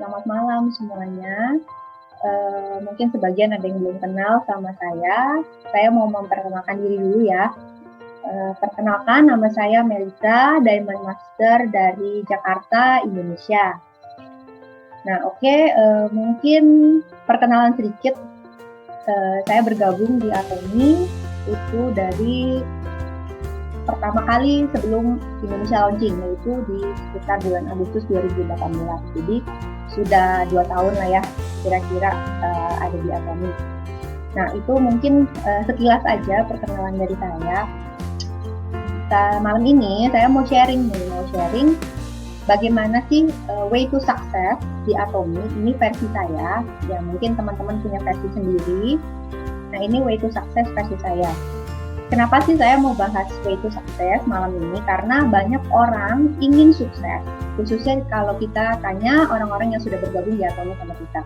Selamat malam semuanya. Mungkin sebagian ada yang belum kenal sama saya. Saya mau memperkenalkan diri dulu ya. Perkenalkan, nama saya Melisa, Diamond Master dari Jakarta, Indonesia. Nah, mungkin perkenalan sedikit. Saya bergabung di Atomi itu dari pertama kali sebelum Indonesia launching, yaitu di sekitar bulan Agustus 2018. Jadi sudah 2 tahun lah ya kira-kira ada di Atomi. Nah, itu mungkin sekilas aja perkenalan dari saya. Malam ini saya mau sharing bagaimana sih way to success di Atomi. Ini versi saya, ya mungkin teman-teman punya versi sendiri. Nah, ini way to success versi saya. Kenapa sih saya mau bahas way to success malam ini? Karena banyak orang ingin sukses, khususnya kalau kita tanya orang-orang yang sudah bergabung di Atomi sama kita.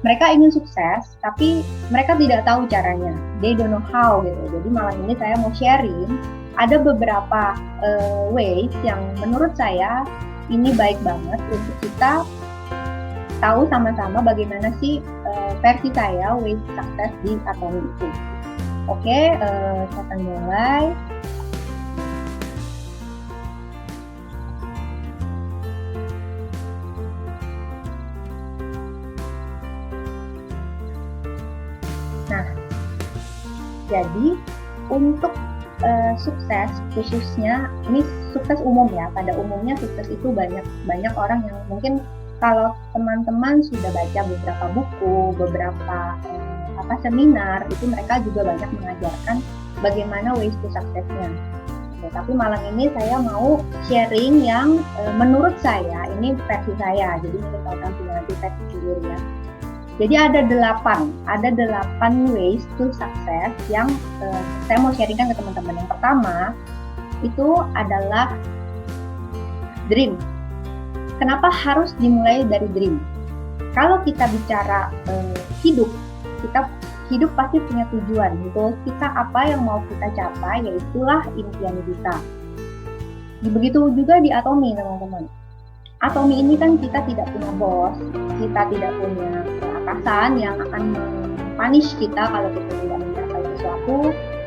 Mereka ingin sukses, tapi mereka tidak tahu caranya. They don't know how gitu. Jadi malam ini saya mau sharing, ada beberapa ways yang menurut saya ini baik banget untuk kita tahu sama-sama bagaimana sih versi saya way to success di Atomi itu. Oke, saya akan mulai. Nah, jadi untuk sukses khususnya, ini sukses umum ya. Pada umumnya sukses itu banyak orang yang mungkin kalau teman-teman sudah baca beberapa buku, beberapa seminar, itu mereka juga banyak mengajarkan bagaimana ways to success-nya. Ya, tapi malam ini saya mau sharing yang menurut saya, ini versi saya, jadi mungkin kalian punya nanti versi sendiri ya. Jadi ada 8 ways to success yang saya mau sharingkan ke teman-teman. Yang pertama itu adalah dream. Kenapa harus dimulai dari dream? Kalau kita bicara hidup pasti punya tujuan, goals kita apa yang mau kita capai, yaitulah impian kita. Begitu juga di Atomi, teman-teman. Atomi ini kan kita tidak punya bos, kita tidak punya atasan yang akan punish kita kalau kita tidak mencapai sesuatu,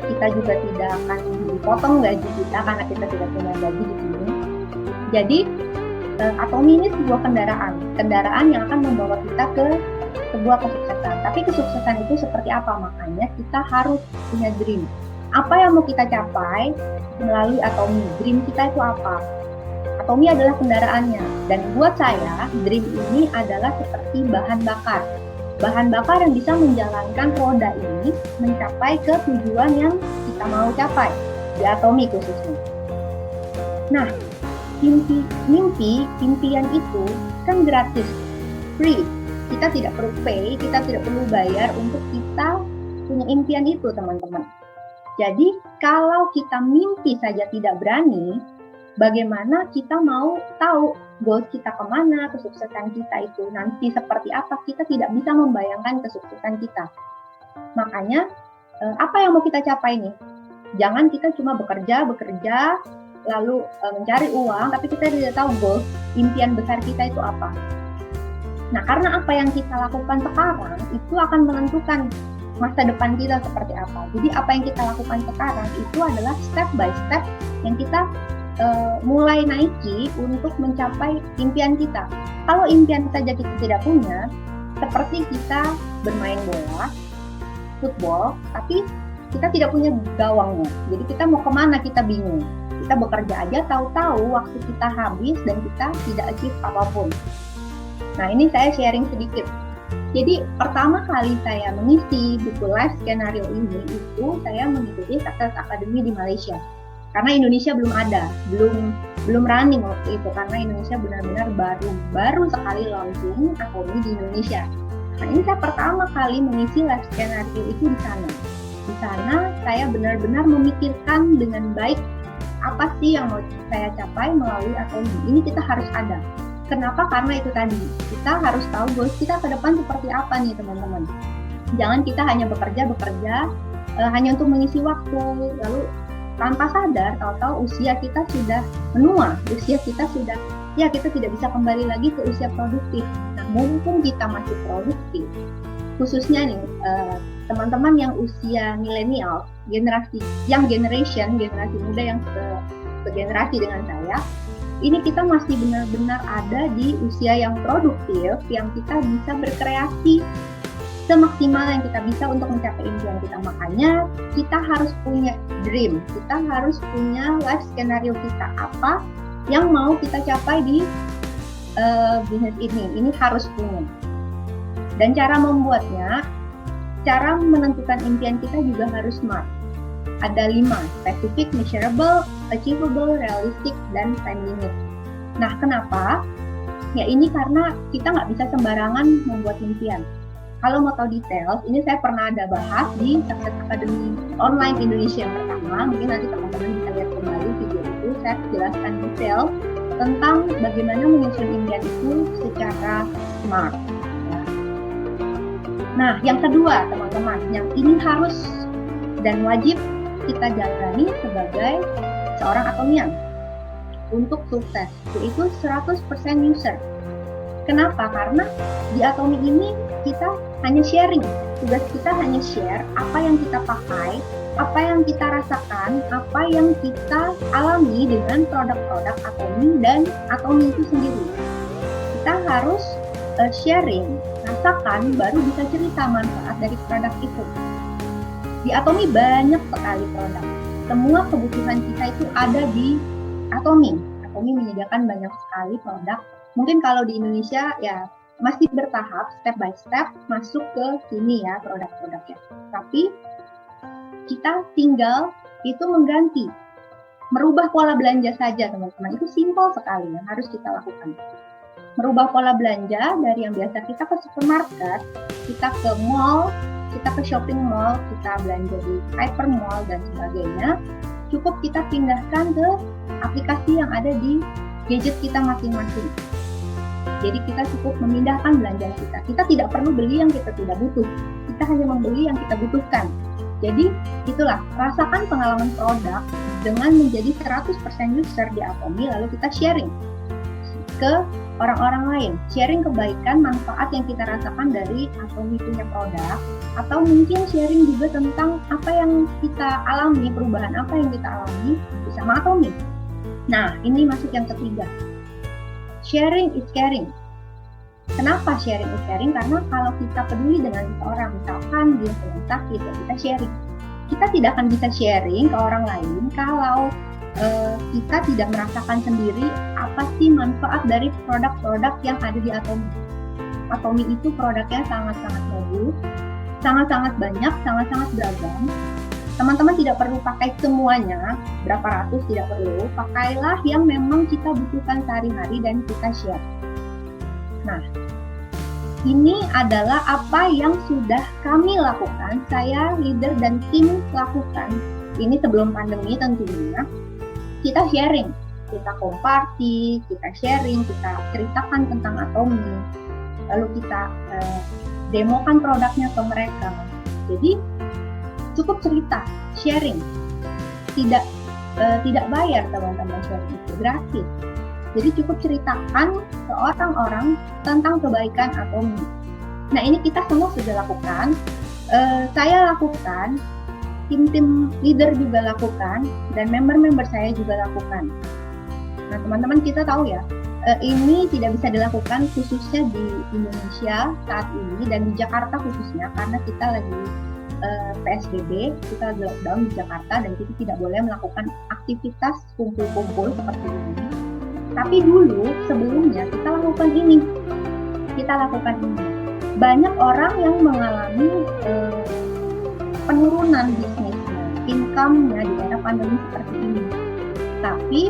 kita juga tidak akan dipotong gaji kita karena kita tidak punya gaji di sini. Jadi Atomi ini sebuah kendaraan yang akan membawa kita ke sebuah kesuksesan. Tapi kesuksesan itu seperti apa? Makanya kita harus punya dream. Apa yang mau kita capai melalui Atomi? Dream kita itu apa? Atomi adalah kendaraannya. Dan buat saya, dream ini adalah seperti bahan bakar. Bahan bakar yang bisa menjalankan roda ini mencapai ke tujuan yang kita mau capai. Di Atomi khususnya. Nah, impian itu kan gratis, free. Kita tidak perlu pay, kita tidak perlu bayar untuk kita punya impian itu, teman-teman. Jadi, kalau kita mimpi saja tidak berani, bagaimana kita mau tahu goals kita kemana, kesuksesan kita itu nanti seperti apa, kita tidak bisa membayangkan kesuksesan kita. Makanya, apa yang mau kita capai nih? Jangan kita cuma bekerja, lalu mencari uang, tapi kita tidak tahu goals, impian besar kita itu apa. Nah, karena apa yang kita lakukan sekarang itu akan menentukan masa depan kita seperti apa. Jadi apa yang kita lakukan sekarang itu adalah step by step yang kita mulai naiki untuk mencapai impian kita. Kalau impian saja kita tidak punya, seperti kita bermain bola, football, tapi kita tidak punya gawangnya. Jadi kita mau kemana kita bingung. Kita bekerja aja, tahu-tahu waktu kita habis dan kita tidak achieve apapun. Nah, ini saya sharing sedikit. Jadi, pertama kali saya mengisi buku live skenario ini, itu saya mengikuti Success Academy di Malaysia. Karena Indonesia belum ada, belum running waktu itu, karena Indonesia benar-benar baru sekali launching Atomi di Indonesia. Nah, ini saya pertama kali mengisi live skenario itu di sana. Di sana, saya benar-benar memikirkan dengan baik apa sih yang mau saya capai melalui Atomi. Ini kita harus ada. Kenapa? Karena itu tadi, kita harus tahu goals kita ke depan seperti apa nih, teman-teman. Jangan kita hanya bekerja hanya untuk mengisi waktu, lalu tanpa sadar tahu-tahu usia kita sudah menua, kita tidak bisa kembali lagi ke usia produktif. Nah, mumpung kita masih produktif, khususnya nih teman-teman yang usia milenial, generasi muda yang segenerasi dengan saya, ini kita masih benar-benar ada di usia yang produktif, yang kita bisa berkreasi semaksimal yang kita bisa untuk mencapai impian kita. Makanya kita harus punya dream, kita harus punya life scenario kita, apa yang mau kita capai di bisnis ini harus punya. Dan cara membuatnya, cara menentukan impian kita juga harus smart. Ada 5, specific, measurable, achievable, realistic, dan time limit. Nah, kenapa? Ya ini karena kita nggak bisa sembarangan membuat impian. Kalau mau tahu detail, ini saya pernah ada bahas di Success Academy Online Indonesia yang pertama. Mungkin nanti teman-teman bisa lihat kembali video itu. Saya jelaskan detail tentang bagaimana menyusun impian itu secara smart. Nah, yang kedua teman-teman, yang ini harus dan wajib kita jalani sebagai seorang atomian untuk sukses, yaitu 100% user. Kenapa? Karena di Atomi ini kita hanya sharing. Tugas kita hanya share apa yang kita pakai, apa yang kita rasakan, apa yang kita alami dengan produk-produk Atomi dan Atomi itu sendiri. Kita harus sharing, rasakan, baru bisa cerita manfaat dari produk itu. Di Atomi banyak sekali produk. Semua kebutuhan kita itu ada di Atomi. Atomi menyediakan banyak sekali produk. Mungkin kalau di Indonesia ya masih bertahap, step by step masuk ke sini ya produk-produknya. Tapi kita tinggal itu mengganti, merubah pola belanja saja teman-teman. Itu simpel sekali yang harus kita lakukan. Merubah pola belanja dari yang biasa kita ke supermarket, kita ke mall, kita ke shopping mall, kita belanja di hypermall dan sebagainya, cukup kita pindahkan ke aplikasi yang ada di gadget kita masing-masing. Jadi kita cukup memindahkan belanjaan kita. Kita tidak perlu beli yang kita tidak butuh. Kita hanya membeli yang kita butuhkan. Jadi itulah, rasakan pengalaman produk dengan menjadi 100% user di Atomi, lalu kita sharing ke orang-orang lain, sharing kebaikan, manfaat yang kita rasakan dari Atomi punya produk, atau mungkin sharing juga tentang apa yang kita alami, perubahan apa yang kita alami bersama Atomi. Nah, ini masuk yang ketiga. Sharing is caring. Kenapa sharing is caring? Karena kalau kita peduli dengan seseorang, misalkan dia sedang sakit, ya kita sharing. Kita tidak akan bisa sharing ke orang lain kalau kita tidak merasakan sendiri apa sih manfaat dari produk-produk yang ada di Atomi. Atomi itu produknya sangat-sangat bagus, sangat-sangat banyak, sangat-sangat beragam. Teman-teman tidak perlu pakai semuanya, berapa ratus tidak perlu, pakailah yang memang kita butuhkan sehari-hari dan kita share. Nah, ini adalah apa yang sudah kami lakukan, saya, leader, dan tim lakukan. Ini sebelum pandemi tentunya. Kita sharing, kita komparti, kita sharing, kita ceritakan tentang Atomi, lalu kita demokan produknya ke mereka. Jadi cukup cerita, sharing, tidak bayar teman-teman, sharing itu gratis. Jadi cukup ceritakan ke orang-orang tentang kebaikan Atomi. Nah ini kita semua sudah lakukan, saya lakukan, tim-tim leader juga lakukan, dan member-member saya juga lakukan. Nah teman-teman kita tahu ya, ini tidak bisa dilakukan khususnya di Indonesia saat ini dan di Jakarta khususnya karena kita lagi PSBB, kita lagi lockdown di Jakarta dan kita tidak boleh melakukan aktivitas kumpul-kumpul seperti ini. Tapi dulu sebelumnya kita lakukan ini. Banyak orang yang mengalami penurunan bisnisnya, income-nya di era pandemi seperti ini. Tapi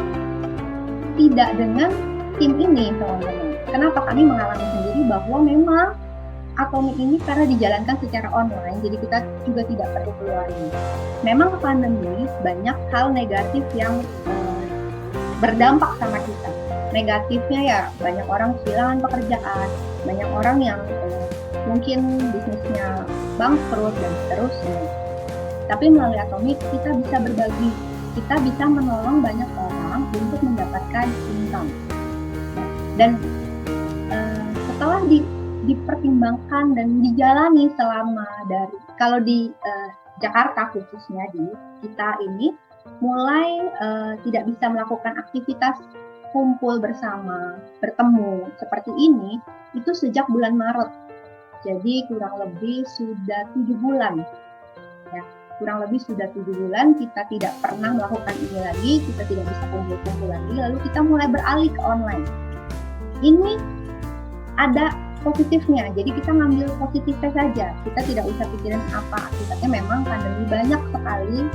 tidak dengan tim ini, teman-teman. Kenapa kami mengalami sendiri bahwa memang Atomi ini karena dijalankan secara online, jadi kita juga tidak perlu keluar. Memang pandemi banyak hal negatif yang berdampak sama kita. Negatifnya ya banyak orang kehilangan pekerjaan, banyak orang yang mungkin bisnisnya bangkrut dan seterusnya. Tapi melalui Atomi kita bisa berbagi, kita bisa menolong banyak orang untuk mendapatkan income. Dan setelah dipertimbangkan dan dijalani selama dari, kalau di Jakarta khususnya di kita ini mulai tidak bisa melakukan aktivitas kumpul bersama, bertemu seperti ini, itu sejak bulan Maret. Jadi kurang lebih sudah 7 bulan. Ya, kurang lebih sudah 7 bulan kita tidak pernah melakukan ini lagi, kita tidak bisa kumpul-kumpul lagi, lalu kita mulai beralih ke online. Ini ada positifnya, jadi kita ngambil positifnya saja, kita tidak usah pikirin apa akibatnya. Memang pandemi banyak sekali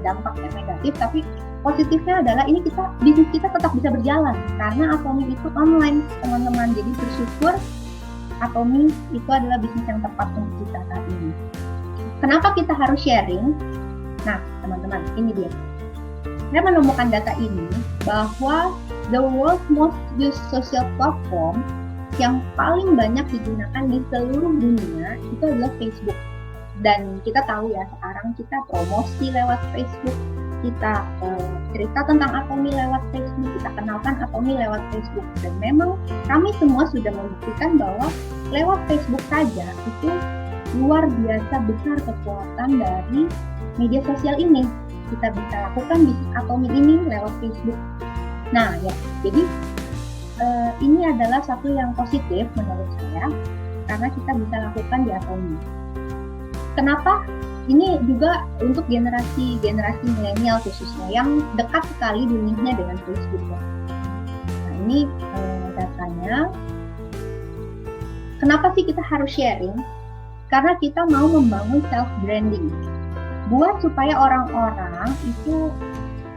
dampak yang negatif, tapi positifnya adalah ini bisnis kita tetap bisa berjalan karena Atomi itu online, teman-teman. Jadi bersyukur Atomi itu adalah bisnis yang tepat untuk kita saat ini. Kenapa kita harus sharing? Nah, teman-teman, ini dia. Saya menemukan data ini bahwa the world's most used social platform yang paling banyak digunakan di seluruh dunia itu adalah Facebook. Dan kita tahu ya, sekarang kita promosi lewat Facebook, kita cerita tentang Atomi lewat Facebook, kita kenalkan Atomi lewat Facebook. Dan memang kami semua sudah membuktikan bahwa lewat Facebook saja itu luar biasa besar kekuatan dari media sosial ini. Kita bisa lakukan bisnis Atomi ini lewat Facebook. Nah ya, jadi ini adalah satu yang positif menurut saya, karena kita bisa lakukan di Atomi. Kenapa? Ini juga untuk generasi milenial khususnya yang dekat sekali dunianya dengan Facebook. Nah ini datanya. Kenapa sih kita harus sharing? Karena kita mau membangun self branding, buat supaya orang-orang itu,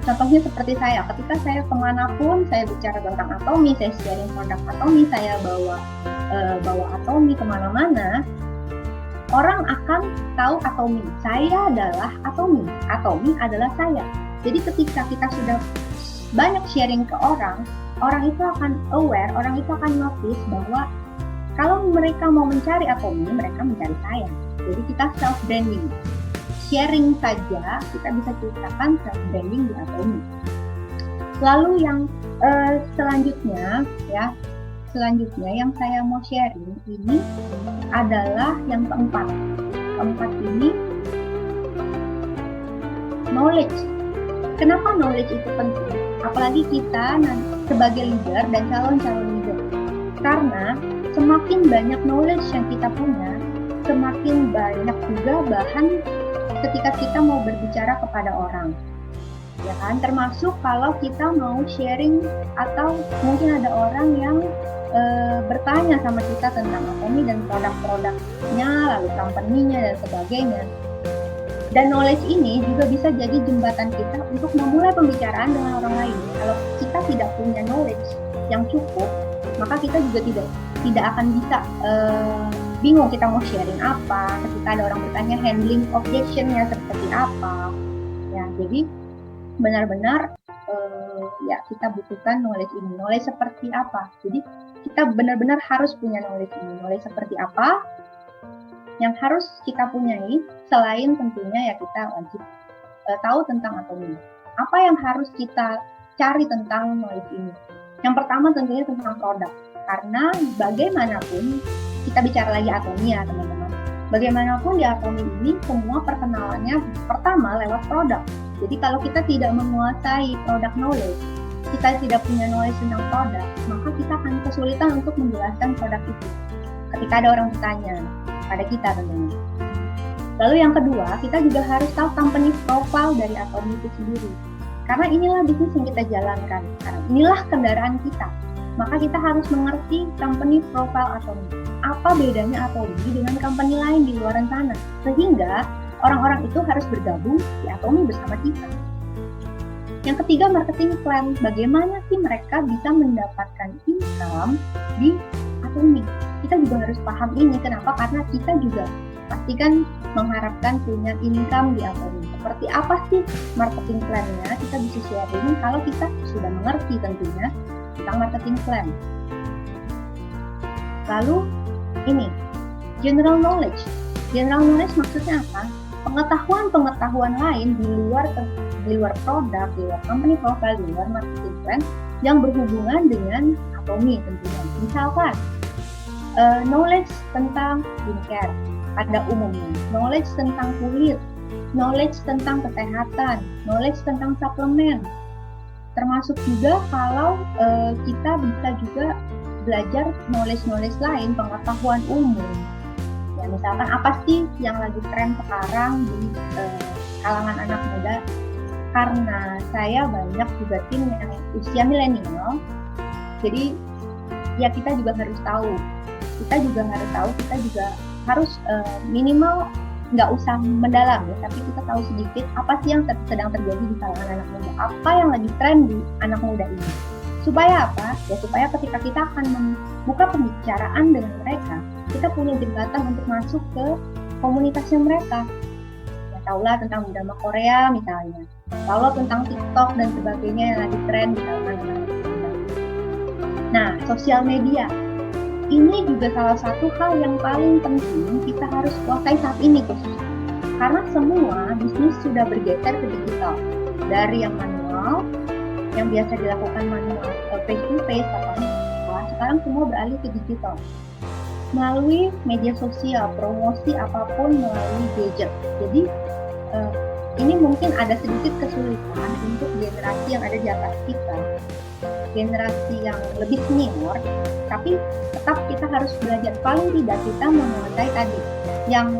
contohnya seperti saya, ketika saya kemanapun saya bicara tentang Atomi, saya sharing produk Atomi, saya bawa Atomi kemana-mana, orang akan tahu Atomi. Saya adalah Atomi. Atomi adalah saya. Jadi ketika kita sudah banyak sharing ke orang itu akan aware, orang itu akan notice bahwa kalau mereka mau mencari Atomi, mereka mencari saya. Jadi kita self branding. Sharing saja kita bisa ceritakan self branding di Atomi. Lalu yang selanjutnya yang saya mau sharing ini adalah yang keempat. Keempat ini knowledge. Kenapa knowledge itu penting? Apalagi kita sebagai leader dan calon-calon leader. Karena semakin banyak knowledge yang kita punya, semakin banyak juga bahan ketika kita mau berbicara kepada orang. Ya kan, termasuk kalau kita mau sharing atau mungkin ada orang yang bertanya sama kita tentang Atomi dan produk-produknya, lalu company-nya dan sebagainya. Dan knowledge ini juga bisa jadi jembatan kita untuk memulai pembicaraan dengan orang lain. Kalau kita tidak punya knowledge yang cukup, maka kita juga tidak akan bisa bingung kita mau sharing apa. Ketika ada orang bertanya, handling objection-nya seperti apa. Ya, jadi benar-benar ya kita butuhkan knowledge ini. Knowledge seperti apa? Jadi kita benar-benar harus punya knowledge ini. Knowledge seperti apa yang harus kita punyai, selain tentunya ya kita wajib tahu tentang Atomi. Apa yang harus kita cari tentang knowledge ini? Yang pertama tentunya tentang produk. Karena bagaimanapun, kita bicara lagi Atomi ya teman-teman. Bagaimanapun di Atomi ini semua perkenalannya pertama lewat produk. Jadi kalau kita tidak menguasai produk knowledge, kita tidak punya knowledge tentang produk, maka kita akan kesulitan untuk menjelaskan produk itu ketika ada orang bertanya pada kita tentunya. Lalu yang kedua, kita juga harus tahu company profile dari Atomi itu sendiri. Karena inilah bisnis yang kita jalankan, karena inilah kendaraan kita. Maka kita harus mengerti company profile Atomi. Apa bedanya Atomi dengan company lain di luar sana, sehingga orang-orang itu harus bergabung di Atomi bersama kita. Yang ketiga, marketing plan. Bagaimana sih mereka bisa mendapatkan income di Atomi? Kita juga harus paham ini. Kenapa? Karena kita juga pastikan mengharapkan punya income di Atomi. Seperti apa sih marketing plan-nya? Kita bisa sharing kalau kita sudah mengerti tentunya tentang marketing plan. Lalu ini, general knowledge. General knowledge maksudnya apa? Pengetahuan lain di luar produk, di luar company profile, di luar marketing plan yang berhubungan dengan Atomi tentunya. Misalkan knowledge tentang skincare pada umumnya, knowledge tentang kulit, knowledge tentang kesehatan, knowledge tentang suplemen. Termasuk juga kalau kita bisa juga belajar knowledge lain, pengetahuan umum. Ya, misalkan apa sih yang lagi tren sekarang di kalangan anak muda? Karena saya banyak juga tim yang usia milenial, jadi ya kita juga harus tahu, kita juga harus minimal nggak usah mendalam ya, tapi kita tahu sedikit apa sih yang sedang terjadi di kalangan anak muda, apa yang lagi tren di anak muda ini. Supaya apa? Ya supaya ketika kita akan membuka pembicaraan dengan mereka, kita punya jembatan untuk masuk ke komunitasnya mereka. Ya tahulah tentang drama Korea misalnya, kalau tentang TikTok dan sebagainya yang lagi tren di kalangan anak muda. Nah, sosial media ini juga salah satu hal yang paling penting kita harus kuasai saat ini khusus. Karena semua bisnis sudah bergeser ke digital. Dari yang manual, yang biasa dilakukan manual face to face, sekarang semua beralih ke digital. Melalui media sosial, promosi apapun melalui gadget. Jadi ini mungkin ada sedikit kesulitan untuk generasi yang ada di atas kita, generasi yang lebih senior, tapi tetap kita harus belajar. Paling tidak kita menguasai tadi yang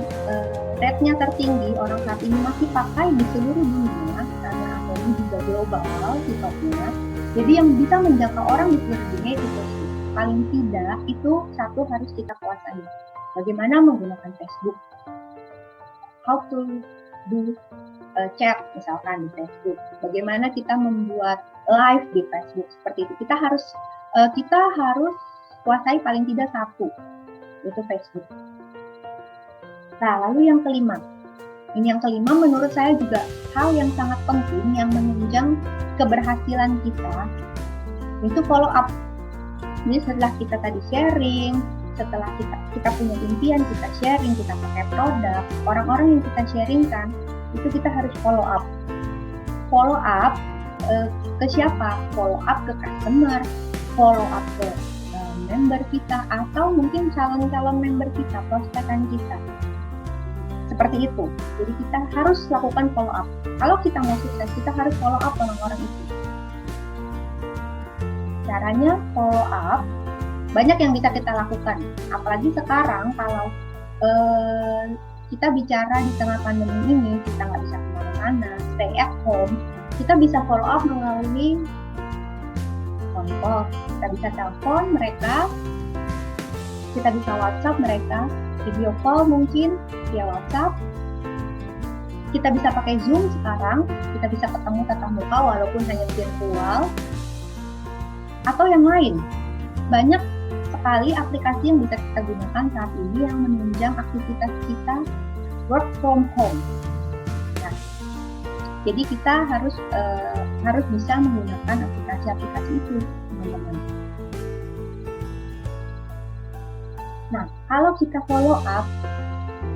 rate-nya tertinggi orang saat ini masih pakai di seluruh dunia, karena ini juga global sifatnya. Jadi yang bisa menjangkau orang di seluruh dunia itu paling tidak itu satu harus kita kuasai. Bagaimana menggunakan Facebook, how to do chat misalkan di Facebook, bagaimana kita membuat live di Facebook seperti itu. Kita harus kuasai paling tidak satu, yaitu Facebook. Nah, lalu yang kelima. Ini yang kelima menurut saya juga hal yang sangat penting yang menunjang keberhasilan kita, itu follow up. Jadi setelah kita tadi sharing, setelah kita punya impian, kita sharing, kita pakai produk, orang-orang yang kita sharingkan, itu kita harus follow up. Follow up ke siapa? Follow up ke customer, follow up ke member kita, atau mungkin calon-calon member kita, prospekan kita. Seperti itu. Jadi kita harus lakukan follow up. Kalau kita mau sukses, kita harus follow up orang-orang itu. Caranya follow up, banyak yang bisa kita lakukan. Apalagi sekarang kalau kita bicara di tengah pandemi ini, kita nggak bisa kemana-mana, stay at home, kita bisa follow up melalui phone call. Kita bisa telepon mereka, kita bisa WhatsApp mereka, video call mungkin via WhatsApp, kita bisa pakai Zoom sekarang, kita bisa ketemu tatap muka walaupun hanya virtual, atau yang lain. Banyak sekali aplikasi yang bisa kita gunakan saat ini yang menunjang aktivitas kita work from home. Nah, jadi kita harus bisa menggunakan aplikasi-aplikasi itu, teman-teman. Nah, kalau kita follow up,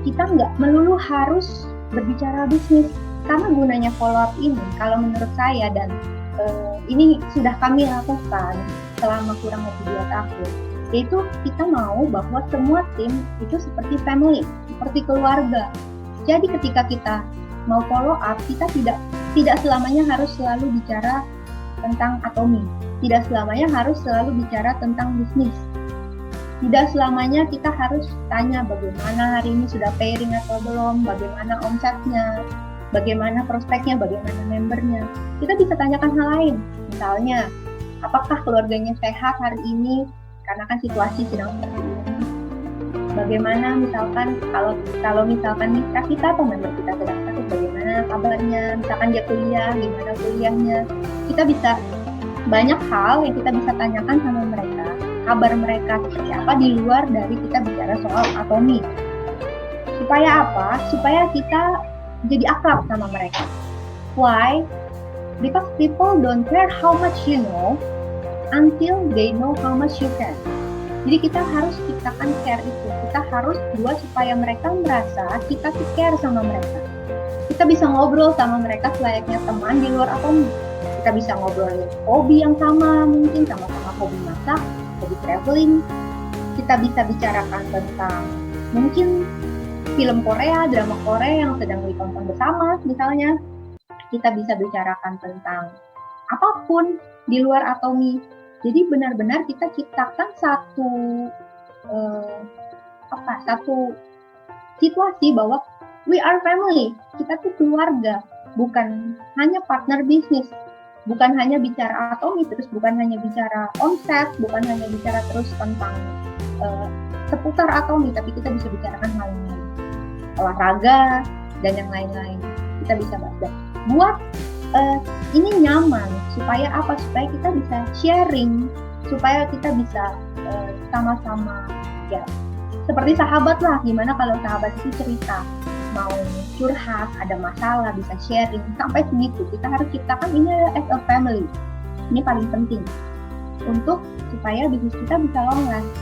kita nggak melulu harus berbicara bisnis. Karena gunanya follow up ini, kalau menurut saya, dan ini sudah kami lakukan selama kurang lebih 2 tahun, yaitu kita mau bahwa semua tim itu seperti family, seperti keluarga. Jadi ketika kita mau follow up, kita tidak selamanya harus selalu bicara tentang Atomy, tidak selamanya harus selalu bicara tentang bisnis. Tidak selamanya kita harus tanya bagaimana hari ini sudah pairing atau belum, bagaimana omsetnya, bagaimana prospeknya, bagaimana membernya. Kita bisa tanyakan hal lain. Misalnya, apakah keluarganya sehat hari ini? Karena kan situasi sedang seperti ini. Bagaimana misalkan kalau misalkan mitra kita atau member kita sedang sakit, bagaimana kabarnya? Misalkan dia kuliah, gimana kuliahnya? Kita bisa banyak hal yang kita bisa tanyakan sama mereka. Kabar mereka seperti apa di luar dari kita bicara soal Atomy. Supaya apa? Supaya kita jadi akrab sama mereka. Why? Because people don't care how much you know until they know how much you care. Jadi kita harus ciptakan care itu. Kita harus buat supaya mereka merasa kita care sama mereka. Kita bisa ngobrol sama mereka selayaknya teman di luar Atomy. Kita bisa ngobrolin hobi yang sama, mungkin sama-sama hobi masak, hobi traveling, Kita bisa bicarakan tentang mungkin film Korea, drama Korea yang sedang ditonton bersama misalnya. Kita bisa bicarakan tentang apapun di luar Atomi. Jadi benar-benar kita ciptakan satu situasi bahwa we are family. Kita tuh keluarga, bukan hanya partner bisnis. Bukan hanya bicara Atomi terus, bukan hanya bicara omset, bukan hanya bicara terus tentang seputar Atomi, tapi kita bisa bicarakan hal lain, olahraga dan yang lain-lain. Kita bisa bahas. Buat ini nyaman, supaya apa? Supaya kita bisa sharing, supaya kita bisa sama-sama ya seperti sahabat lah. Gimana kalau sahabat itu cerita, mau curhat, ada masalah, bisa sharing, sampai segitu. Kita harus ciptakan ini as a family. Ini paling penting untuk supaya bisnis kita bisa long last.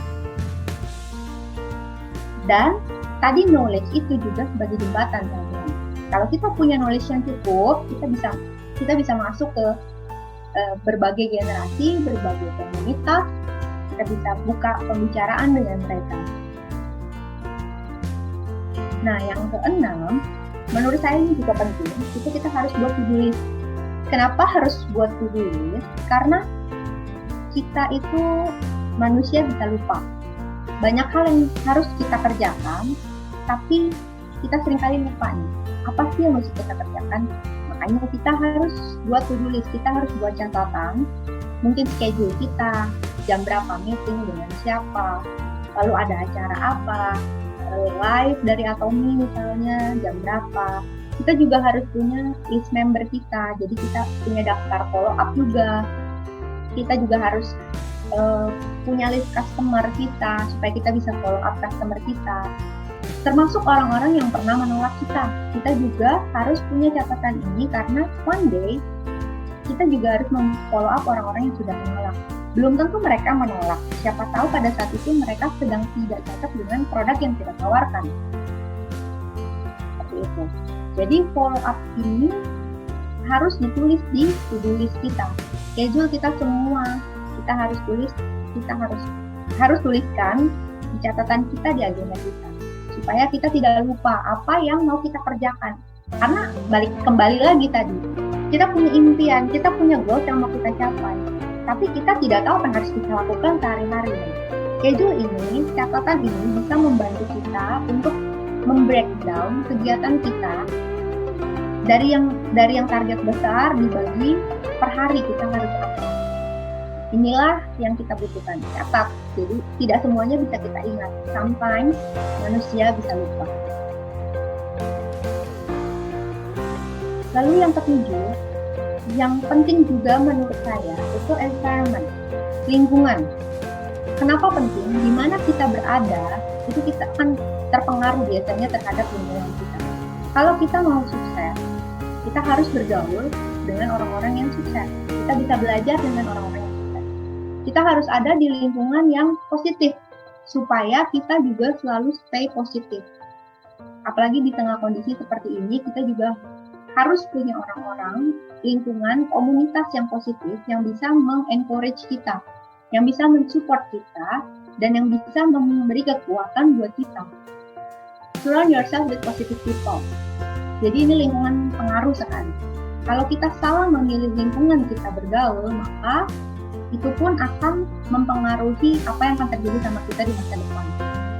Dan tadi knowledge itu juga sebagai jembatan, teman-teman. Kalau kita punya knowledge yang cukup, kita bisa masuk ke berbagai generasi, berbagai komunitas. Kita bisa buka pembicaraan dengan mereka. Nah, yang keenam, menurut saya ini juga penting, itu kita harus buat to-do list. Kenapa harus buat to-do list? Karena kita itu manusia bisa lupa. Banyak hal yang harus kita kerjakan, tapi kita seringkali lupa nih. Apa sih yang harus kita kerjakan? Makanya kita harus buat to-do list, kita harus buat catatan, mungkin schedule kita, jam berapa meeting dengan siapa, lalu ada acara apa, live dari Atomi misalnya, jam berapa. Kita juga harus punya list member kita, jadi kita punya daftar follow up juga. Kita juga harus punya list customer kita, supaya kita bisa follow up customer kita. Termasuk orang-orang yang pernah menolak kita. Kita juga harus punya catatan ini, karena one day kita juga harus follow up orang-orang yang sudah menolak. Belum tentu mereka menolak. Siapa tahu pada saat itu mereka sedang tidak cocok dengan produk yang kita tawarkan. Seperti itu. Jadi follow up ini harus ditulis di to-do list kita. Schedule kita semua kita harus tulis, kita harus tuliskan di catatan kita, di agenda kita, supaya kita tidak lupa apa yang mau kita kerjakan. Karena kembali lagi tadi, kita punya impian, kita punya goals yang mau kita capai, tapi kita tidak tahu apa yang harus kita lakukan sehari-hari. Schedule ini, catatan ini bisa membantu kita untuk membreakdown kegiatan kita dari yang target besar dibagi per hari kita harus apa. Inilah yang kita butuhkan, catat. Jadi tidak semuanya bisa kita ingat. Sometimes manusia bisa lupa. Lalu yang ketujuh, yang penting juga menurut saya itu environment, lingkungan. Kenapa penting? Di mana kita berada, itu kita akan terpengaruh biasanya terhadap lingkungan kita. Kalau kita mau sukses, kita harus bergaul dengan orang-orang yang sukses. Kita bisa belajar dengan orang-orang yang sukses. Kita harus ada di lingkungan yang positif, supaya kita juga selalu stay positif. Apalagi di tengah kondisi seperti ini, kita juga harus punya orang-orang, lingkungan, komunitas yang positif, yang bisa mengencourage kita, yang bisa mensupport kita, dan yang bisa memberi kekuatan buat kita. Surround yourself with positive people. Jadi ini lingkungan pengaruh sekali. Kalau kita salah memilih lingkungan kita bergaul, maka itu pun akan mempengaruhi apa yang akan terjadi sama kita di masa depan.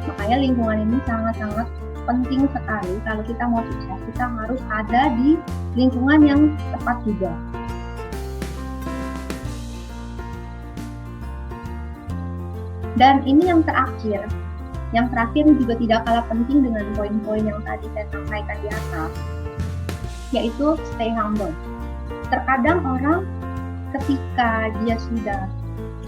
Makanya lingkungan ini sangat-sangat penting sekali. Kalau kita mau sukses, kita harus ada di lingkungan yang tepat juga. Dan ini yang terakhir juga tidak kalah penting dengan poin-poin yang tadi saya sampaikan di atas, yaitu stay humble. Terkadang orang ketika dia sudah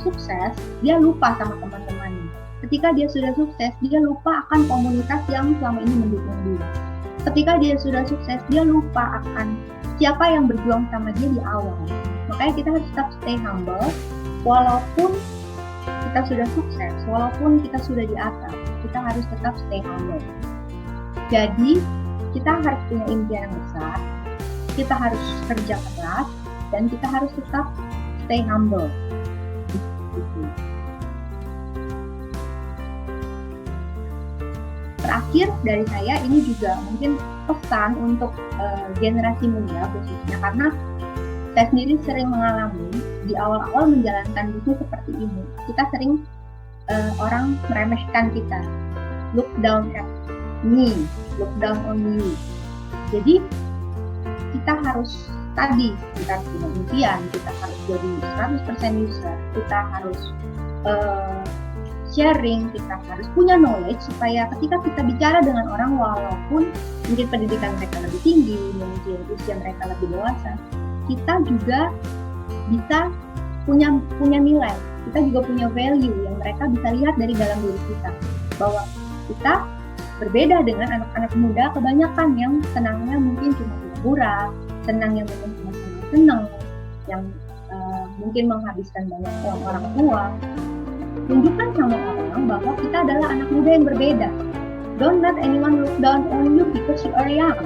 sukses, dia lupa sama teman-temannya. Ketika dia sudah sukses, dia lupa akan komunitas yang selama ini mendukung dia. Ketika dia sudah sukses, dia lupa akan siapa yang berjuang sama dia di awal. Makanya kita harus tetap stay humble, walaupun kita sudah sukses, walaupun kita sudah di atas, kita harus tetap stay humble. Jadi, kita harus punya impian yang besar, kita harus kerja keras, dan kita harus tetap stay humble. terakhir dari saya, ini juga mungkin pesan untuk generasi muda khususnya, karena saya sendiri sering mengalami di awal-awal menjalankan bisnis seperti ini. Kita sering orang meremehkan kita, look down at me, look down on you. Jadi kita harus tadi, kita punya impian, kita harus jadi 100% user, kita harus sharing, kita harus punya knowledge supaya ketika kita bicara dengan orang, walaupun mungkin pendidikan mereka lebih tinggi, mungkin usia mereka lebih dewasa, kita juga bisa punya nilai, kita juga punya value yang mereka bisa lihat dari dalam diri kita, bahwa kita berbeda dengan anak-anak muda kebanyakan yang senangnya mungkin cuma pura-pura, senangnya mungkin cuma senang, yang mungkin menghabiskan banyak uang orang tua. Tunjukkan sama orang bahwa kita adalah anak muda yang berbeda. Don't let anyone look down on you because you are young.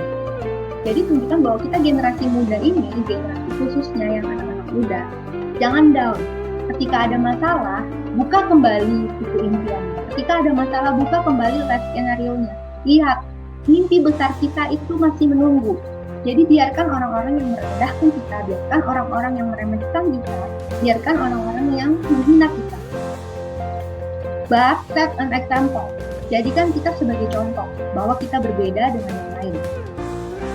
Jadi tunjukkan bahwa kita generasi muda ini, generasi khususnya yang anak-anak muda, jangan down. Ketika ada masalah, buka kembali buku impiannya. Ketika ada masalah, buka kembali life skenario-nya. Lihat, mimpi besar kita itu masih menunggu. Jadi biarkan orang-orang yang merendahkan kita, biarkan orang-orang yang meremehkan kita, biarkan orang-orang yang menghina kita. But set an example. Jadikan kita sebagai contoh bahwa kita berbeda dengan yang lain.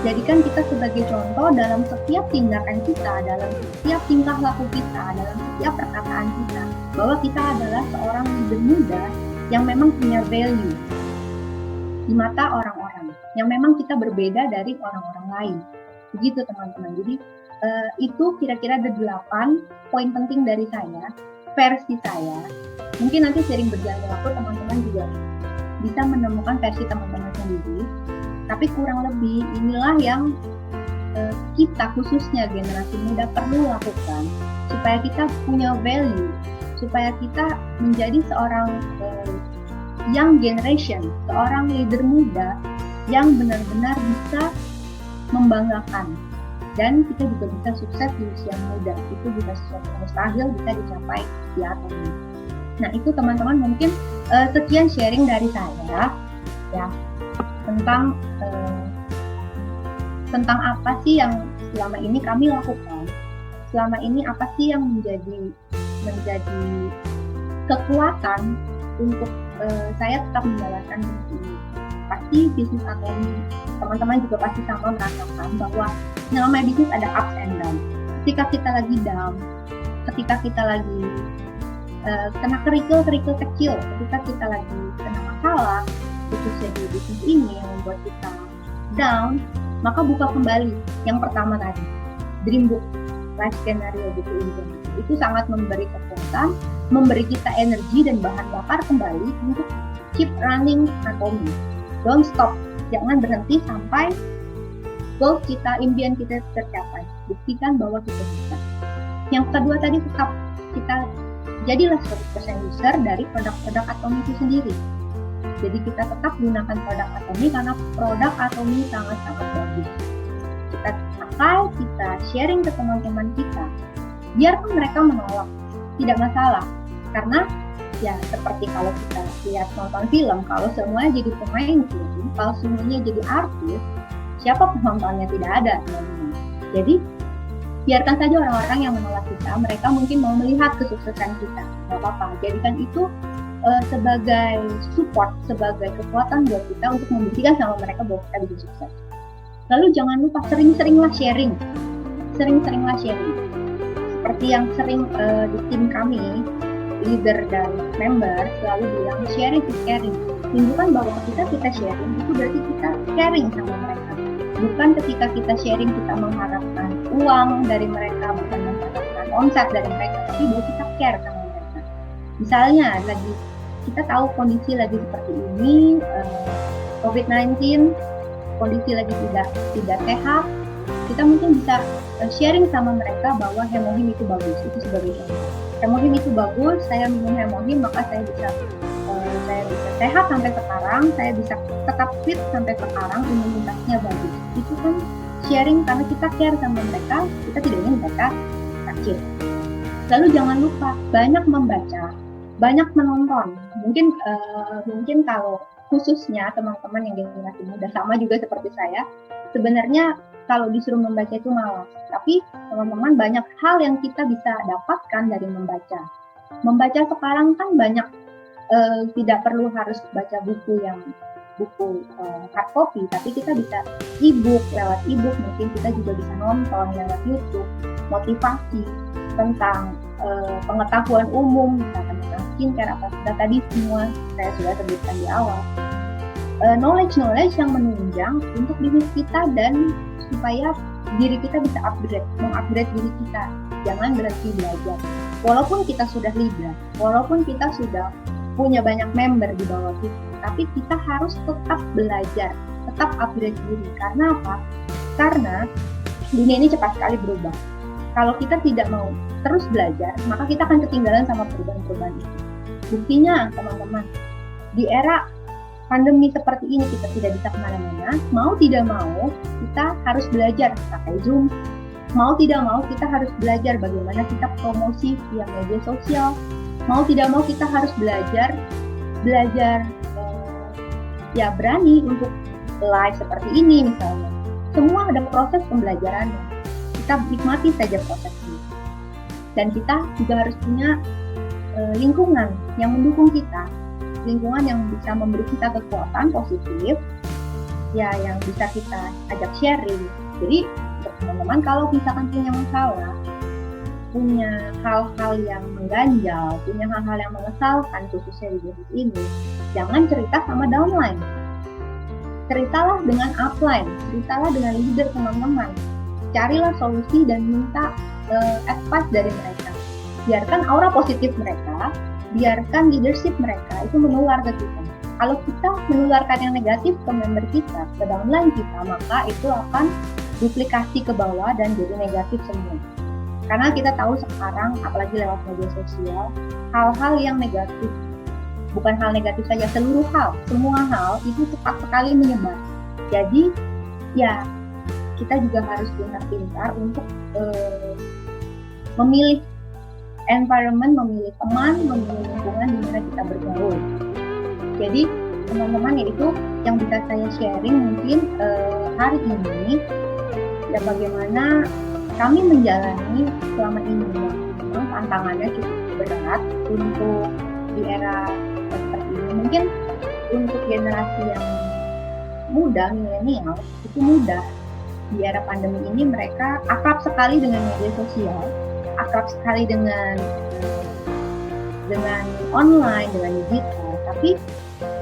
Jadikan kita sebagai contoh dalam setiap tindakan kita, dalam setiap tingkah laku kita, dalam setiap perkataan kita, bahwa kita adalah seorang leader muda yang memang punya value di mata orang-orang, yang memang kita berbeda dari orang-orang lain. Begitu teman-teman. Jadi itu kira-kira ada 8 poin penting dari saya, versi saya. Mungkin nanti sering berjalan waktu teman-teman juga bisa menemukan versi teman-teman sendiri. Tapi kurang lebih inilah yang kita khususnya generasi muda perlu lakukan supaya kita punya value, supaya kita menjadi seorang young generation, seorang leader muda yang benar-benar bisa membanggakan, dan kita juga bisa sukses di usia muda. Itu juga sesuatu yang mustahil bisa dicapai di atas ini. Nah itu teman-teman, mungkin sekian sharing dari saya ya tentang apa sih yang selama ini kami lakukan, selama ini apa sih yang menjadi kekuatan untuk saya tetap menjalankan bisnis ini. Pasti bisnis akademi teman-teman juga pasti sama merasakan bahwa namanya bisnis ada ups and down. Ketika kita lagi down, ketika kita lagi kena kerikil kecil, ketika kita lagi kena masalah, khususnya di bisnis ini yang membuat kita down, maka buka kembali yang pertama tadi, dream book, life scenario buku impian. Itu sangat memberi kekuatan, memberi kita energi dan bahan bakar kembali untuk keep running Atomy. Don't stop, jangan berhenti sampai goal kita, impian kita tercapai. Buktikan bahwa kita bisa. Yang kedua tadi, tetap kita jadilah 100% user dari produk-produk Atomy itu sendiri. Jadi kita tetap gunakan produk Atomy karena produk Atomy sangat-sangat bagus. Kita pakai, kita sharing ke teman-teman kita. Biarpun mereka menolak, tidak masalah. Karena ya seperti kalau kita lihat nonton film, kalau semuanya jadi pemain film, kalau semuanya jadi artis, siapa penontonnya? Tidak ada. Jadi biarkan saja orang-orang yang menolak kita, mereka mungkin mau melihat kesuksesan kita, nggak apa-apa. Jadikan itu sebagai support, sebagai kekuatan buat kita untuk membuktikan sama mereka bahwa kita bisa sukses. Lalu jangan lupa sering-seringlah sharing. Seperti yang sering di tim kami, leader dan member selalu bilang sharing is caring. Tunjukkan bahwa ketika kita sharing itu berarti kita caring sama mereka. Bukan ketika kita sharing kita mengharapkan uang dari mereka, bukan mengharapkan omset dari mereka, tapi bahwa kita care sama mereka. Misalnya lagi kita tahu kondisi lagi seperti ini, COVID-19, kondisi lagi tidak sehat, kita mungkin bisa sharing sama mereka bahwa Hemohim itu bagus, itu sebagai contoh. Hemohim itu bagus, saya minum Hemohim maka saya bisa sehat sampai sekarang, saya bisa tetap fit sampai sekarang, imunitasnya bagus. Itu kan sharing karena kita care sama mereka, kita tidak ingin mereka sakit. Lalu jangan lupa banyak membaca, banyak menonton. Mungkin kalau khususnya teman-teman yang generasi muda sama juga seperti saya, sebenarnya kalau disuruh membaca itu malas. Tapi teman-teman, banyak hal yang kita bisa dapatkan dari membaca. Membaca sekarang kan banyak, tidak perlu harus baca buku hard copy, tapi kita bisa e-book. Lewat e-book mungkin kita juga bisa nonton lewat YouTube motivasi tentang pengetahuan umum, misalkan tentang skincare, apa sudah tadi semua saya sudah sebutkan di awal. Knowledge yang menunjang untuk diri kita dan supaya diri kita bisa mengupgrade diri kita. Jangan berhenti belajar. Walaupun kita sudah leader, walaupun kita sudah punya banyak member di bawah kita, tapi kita harus tetap belajar, tetap upgrade diri. Karena apa? Karena dunia ini cepat sekali berubah. Kalau kita tidak mau terus belajar, maka kita akan ketinggalan sama perubahan-perubahan itu. Buktinya, teman-teman, di era pandemi seperti ini kita tidak bisa kemana-mana, mau tidak mau kita harus belajar pakai Zoom, mau tidak mau kita harus belajar bagaimana kita promosi via media sosial, mau tidak mau kita harus belajar ya berani untuk live seperti ini misalnya. Semua ada proses pembelajarannya, kita nikmati saja prosesnya. Dan kita juga harus punya lingkungan yang mendukung kita, lingkungan yang bisa memberi kita kekuatan positif, ya yang bisa kita ajak sharing. Jadi teman-teman, kalau misalkan punya masalah, punya hal-hal yang mengganjal, punya hal-hal yang mengesalkan khususnya di bisnis ini, jangan cerita sama downline. Ceritalah dengan upline, ceritalah dengan leader teman-teman. Carilah solusi dan minta advice dari mereka. Biarkan aura positif mereka, biarkan leadership mereka itu menular ke kita. Kalau kita menularkan yang negatif ke member kita, ke downline kita, maka itu akan duplikasi ke bawah dan jadi negatif semua. Karena kita tahu sekarang, apalagi lewat media sosial, hal-hal yang negatif, bukan hal negatif saja, seluruh hal, semua hal itu cepat sekali menyebar. Jadi, ya kita juga harus pintar-pintar untuk memilih environment, memilih teman, memilih lingkungan di mana kita bergaul. Jadi, teman-teman, yaitu yang bisa saya sharing mungkin hari ini, ya bagaimana kami menjalani selama ini. Memang tantangannya cukup berat untuk di era seperti ini. Mungkin untuk generasi yang muda, milenial, itu mudah. Di era pandemi ini mereka akrab sekali dengan media sosial, akrab sekali dengan online, dengan digital. Tapi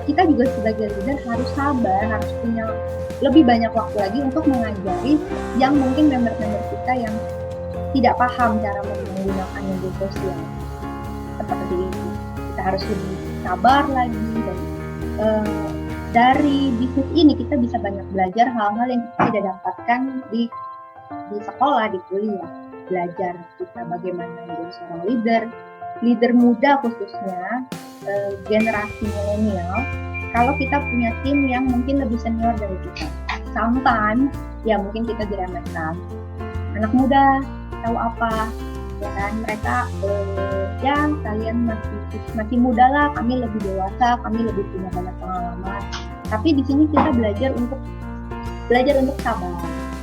kita juga sebagai leader harus sabar, harus punya lebih banyak waktu lagi untuk mengajari yang mungkin member-member kita yang tidak paham cara menggunakan media sosial seperti itu. Kita harus lebih sabar lagi, dan dari bisnis ini kita bisa banyak belajar hal-hal yang kita tidak dapatkan di sekolah, di kuliah. Belajar kita bagaimana menjadi seorang leader muda khususnya, generasi milenial. Kalau kita punya tim yang mungkin lebih senior dari kita, sometimes ya mungkin kita diremehkan. Anak muda tahu apa, ya kan? Mereka ya kalian masih muda lah, kami lebih dewasa, kami lebih punya banyak pengalaman. Tapi di sini kita belajar untuk sabar,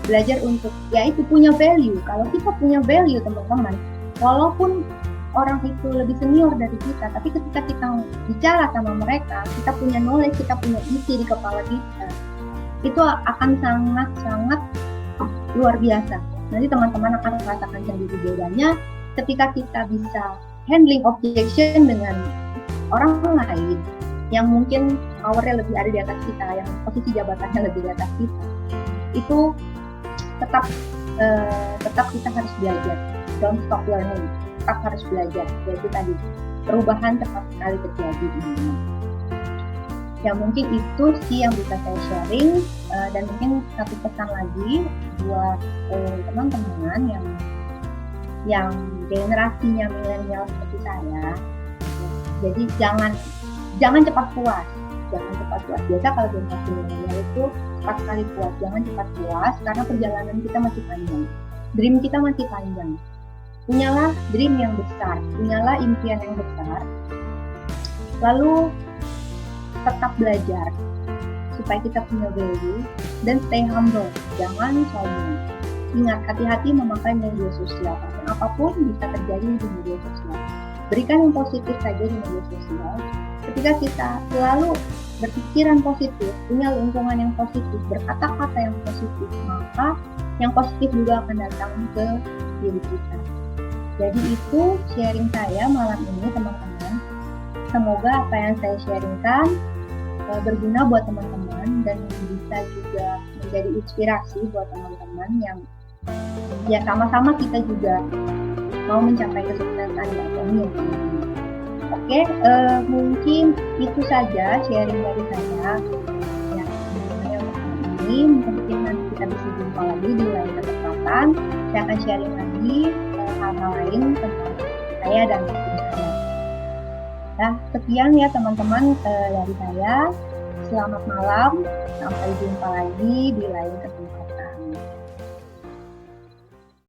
belajar untuk ya itu punya value. Kalau kita punya value, teman-teman, walaupun orang itu lebih senior dari kita, tapi ketika kita bicara sama mereka, kita punya knowledge, kita punya isi di kepala kita, itu akan sangat-sangat luar biasa. Nanti teman-teman akan merasakan sendiri bedanya ketika kita bisa handling objection dengan orang lain yang mungkin powernya lebih ada di atas kita, yang posisi jabatannya lebih di atas kita. Itu tetap kita harus belajar, don't stop learning. Tetap harus belajar, yaitu tadi perubahan cepat sekali terjadi di dunia. Ya mungkin itu sih yang bisa saya sharing, dan mungkin satu pesan lagi buat teman-teman yang generasinya milenial seperti saya. Jadi jangan cepat puas. Biasa kalau generasi milenial itu cepat sekali puas. Jangan cepat puas karena perjalanan kita masih panjang, dream kita masih panjang. Punyalah dream yang besar, punyalah impian yang besar. Lalu tetap belajar supaya kita punya value dan stay humble, jangan sombong. Ingat, hati-hati memakai media sosial, karena apapun bisa terjadi di media sosial. Berikan yang positif saja di media sosial. Ketika kita selalu berpikiran positif, punya lingkungan yang positif, berkata-kata yang positif, maka yang positif juga akan datang ke diri kita. Jadi itu sharing saya malam ini, teman-teman. Semoga apa yang saya sharingkan berguna buat teman-teman dan bisa juga menjadi inspirasi buat teman-teman yang ya sama-sama kita juga mau mencapai kesuksesan di ekonomi. Oke, mungkin itu saja sharing dari saya ya mengenai untuk ini. Mungkin nanti kita bisa jumpa lagi di lain kesempatan. Saya akan sharing lagi hal-hal lain tentang saya dan tim saya. Nah, sekian ya teman-teman dari saya. Selamat malam, sampai jumpa lagi di lain kesempatan.